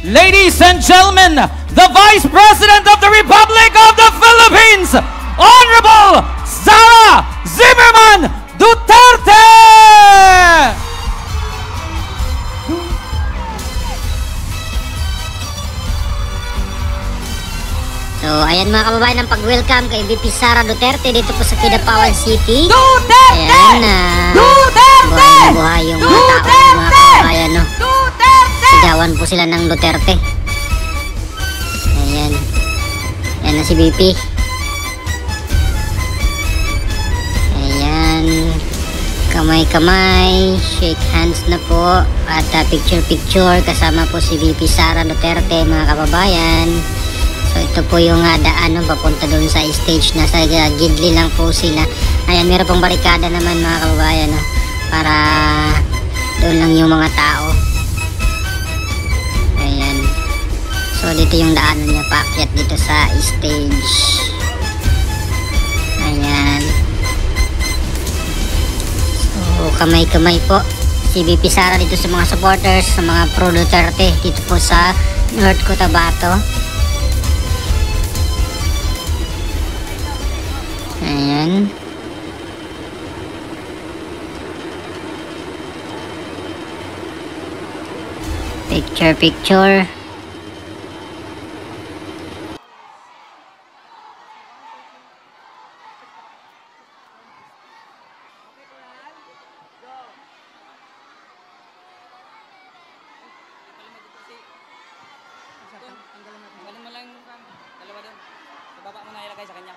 Ladies and gentlemen, the Vice President of the Republic of the Philippines, Honorable Sara Zimmerman Duterte! So, ayan mga kababayan ang pag-welcome kay VP Sara Duterte dito po sa Kidapawan City. Duterte! Ayan, Duterte! buhay na buhay yung mga tao, mga kababayan, no? Duterte! Sigawan po sila ng Duterte. Ayan. Ayan na si VP. Ayan. Kamay-kamay. Shake hands na po. At picture-picture kasama po si VP Sara Duterte, mga kababayan. So ito po yung daan papunta doon sa stage na sa gidli lang po sila. Ayan, meron pong barikada naman mga kababayan, no? Para doon lang yung mga tao. Ayan. So dito yung daanan niya paakyat dito sa stage. Ayan. So kamay-kamay po si VP Sara dito sa mga supporters, sa mga pro Duterte dito po sa North Cotabato. Ayan. Picture. Tanggalin mo lang yung dalawa doon. Ibaba mo na ilagay sa kanya.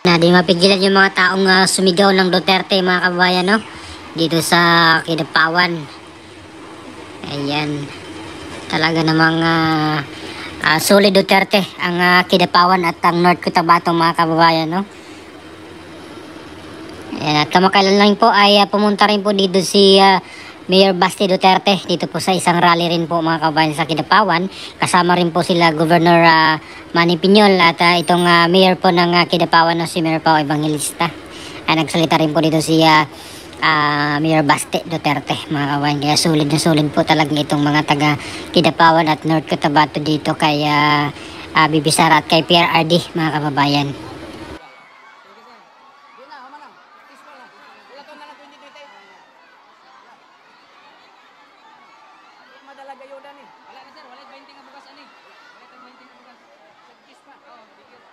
Na di mapigilan yung mga taong sumigaw ng Duterte, mga kababayan, no? Dito sa Kidapawan. Ayan. Talaga namang solid Duterte ang Kidapawan at ang North Cotabato, mga kababayan, no? Ayan, at kamakailan lang po ay pumunta rin po dito si Mayor Basti Duterte dito po sa isang rally rin po, mga kababayan, sa Kidapawan. Kasama rin po sila Governor Manny Piñol at itong Mayor po ng Kidapawan, no, si Mayor Pao Evangelista. Nagsalita rin po dito si Mayor Basti Duterte, mga kababayan. Kaya sulit na sulit po talaga itong mga taga Kidapawan at North Cotabato dito kay VP Sara at kay PRRD, mga kababayan. Madala gayoda ni. Wala na sir, wala 20 nga bukas ani. Wala tang 20 nga bukas. Sagkis pa. Oh, bigyan.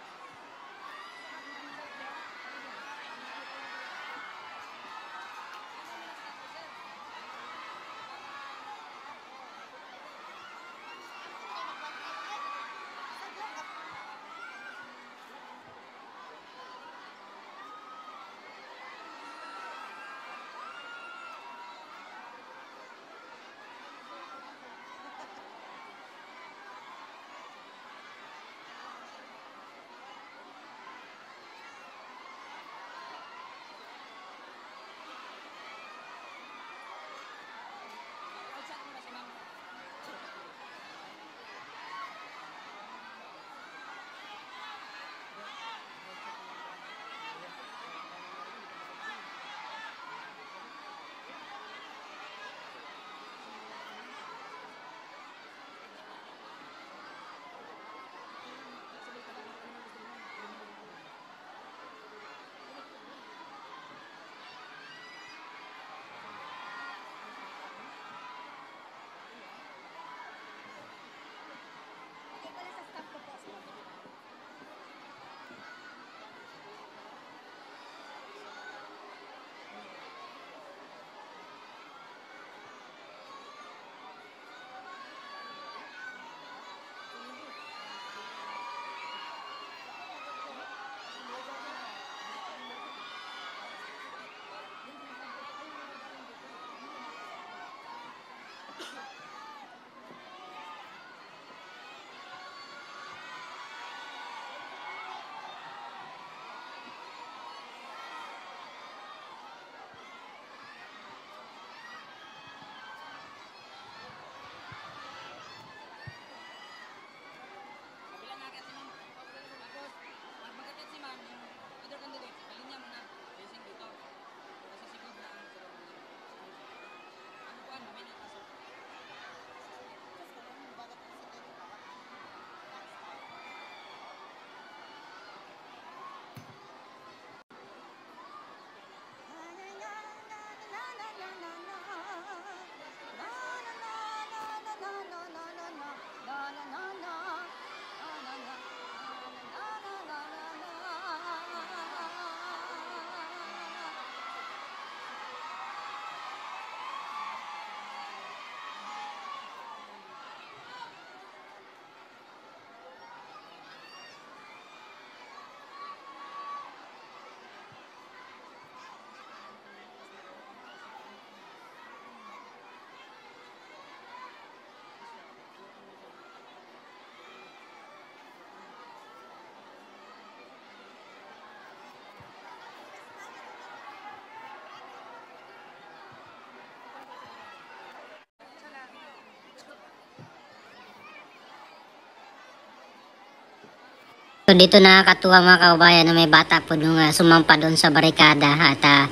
So dito nakakatuwa mga kababayan na may bata po nung sumampa doon sa barikada at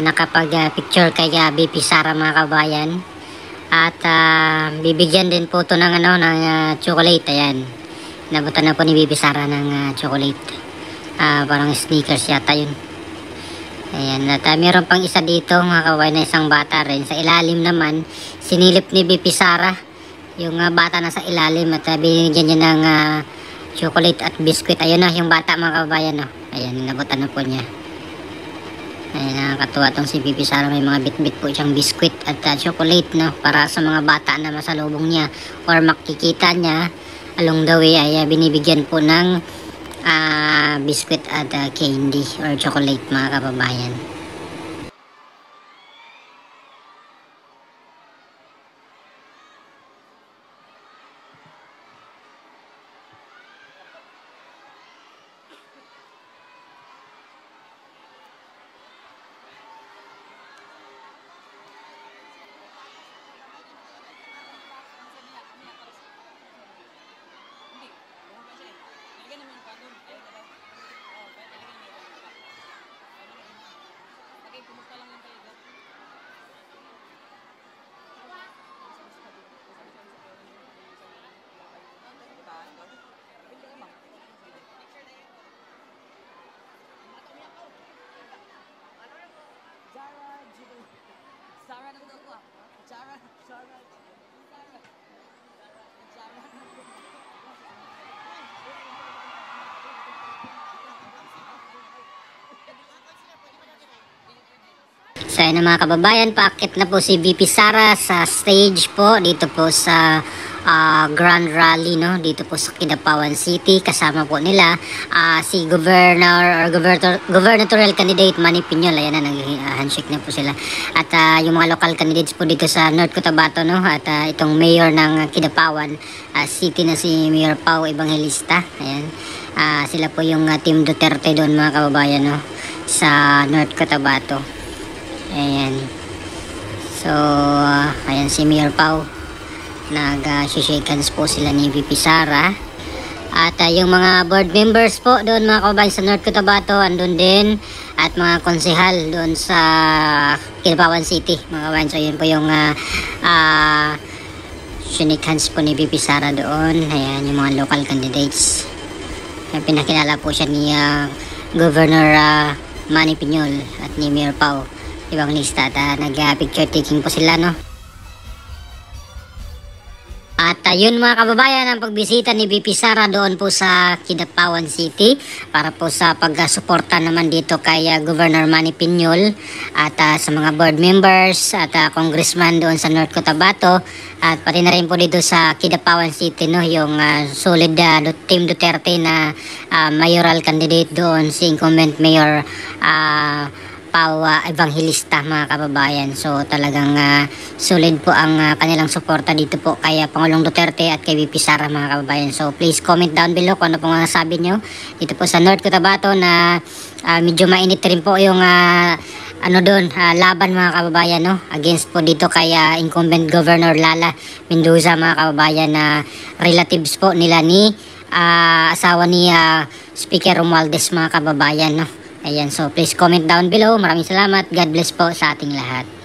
nakapag-picture kay BP Sara mga kababayan. At bibigyan din po ito ng, ng chocolate. Ayan. Nabutan na po ni BP Sara ng chocolate. Parang sneakers yata yun. Ayan. At meron pang isa dito mga kababayan na isang bata rin. Sa ilalim naman, sinilip ni BP Sara yung bata na sa ilalim at binigyan niya ng chocolate at biscuit. Ayun na yung bata mga kababayan. No? Ayan, nabutan na po niya. Ayan, nakakatuwa itong si BP Sara. May mga bit-bit po siyang biscuit at chocolate, no? Para sa mga bata na masalubong niya or makikita niya along the way ay binibigyan po ng biscuit at candy or chocolate mga kababayan. Zara na daw ko. Zara. So ayun na mga kababayan, paakit na po si BP Sara sa stage po dito po sa Grand Rally, no? Dito po sa Kidapawan City. Kasama po nila si gubernatorial candidate Manny Piñol. Ayan na, nag-handshake na po sila. At yung mga local candidates po dito sa North Cotabato, no? At itong mayor ng Kidapawan City na si Mayor Pau Evangelista. Ayan. Sila po yung Team Duterte doon mga kababayan, no? Sa North Cotabato. Ayan. So, ayan si Mayor Pau. Nag-shake hands po sila ni VP Sara. At yung mga board members po doon mga kababayan sa North Cotabato, andun din. At mga konsehal doon sa Kidapawan City mga kababayan. So, yun po yung shake hands po ni VP Sara doon. Ayan, yung mga local candidates. Pinakilala po siya ni Governor Manny Piñol at ni Mayor Pau Evangelista at nag-picture taking po sila, no? At yun mga kababayan ang pagbisita ni BP Sara doon po sa Kidapawan City para po sa pagsuporta naman dito kay Governor Manny Piñol at sa mga board members at congressman doon sa North Cotabato at pati na rin po dito sa Kidapawan City, no, yung solid Team Duterte na mayoral candidate doon, si incumbent Mayor Pau Evangelista mga kababayan. So talagang solid po ang kanilang suporta dito po kay Pangulong Duterte at kay VP Sara mga kababayan. So please comment down below kung ano pong sabi nyo dito po sa North Cotabato na medyo mainit rin po yung laban mga kababayan, no, against po dito kay incumbent Governor Lala Mendoza mga kababayan na relatives po nila ni asawa ni Speaker Romualdez mga kababayan, no. Ayan, so please comment down below. Maraming salamat. God bless po sa ating lahat.